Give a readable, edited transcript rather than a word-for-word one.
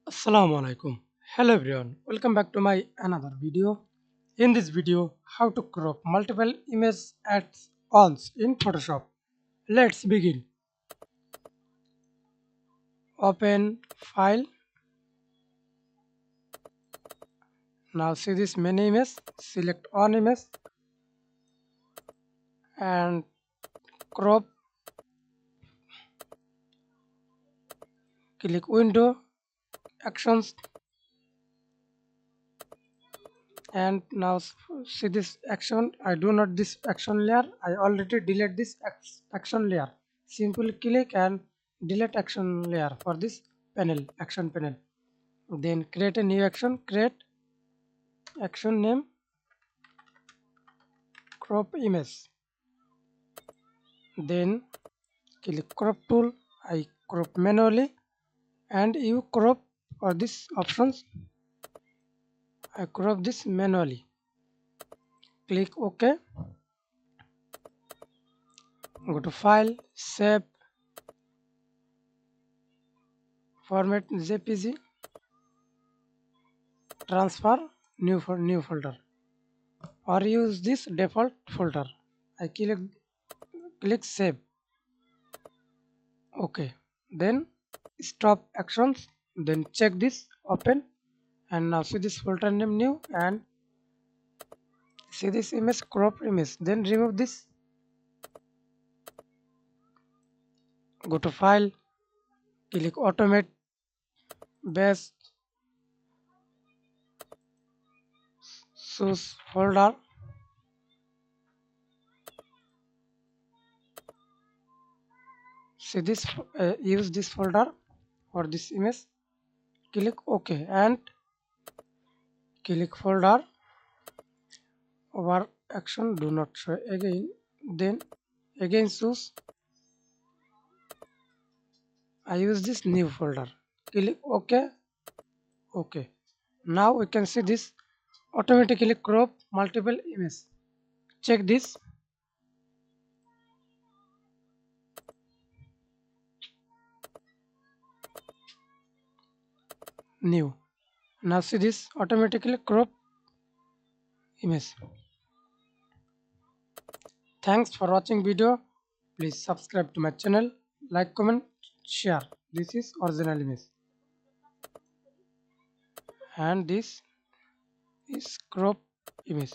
Assalamu alaikum. Hello everyone. Welcome back to my another video. In this video, how to crop multiple images at once in Photoshop. Let's begin. Open file. Now see this many image. Select one image and crop. Click window actions and now see this action. I do not this action layer. I already delete this action layer. Simply click and delete action layer for this panel, action panel. Then create a new action. Create action name crop image. Then click crop tool. I crop manually and you crop for this options. I crop this manually. Click OK. Go to file, save, format JPG, transfer new folder, or use this default folder. I click save. OK. Then stop actions. Then check this open and now see this folder name new and see this image crop image. Then remove this. Go to file, click automate base, choose folder, see this use this folder for this image. Click OK and click folder over action do not show again. Then again choose. I use this new folder. Click OK. OK. Now we can see this automatically crop multiple images. Check this. New. Now see this automatically crop image. Thanks for watching video. Please subscribe to my channel, like, comment, share. This is original image and this is crop image.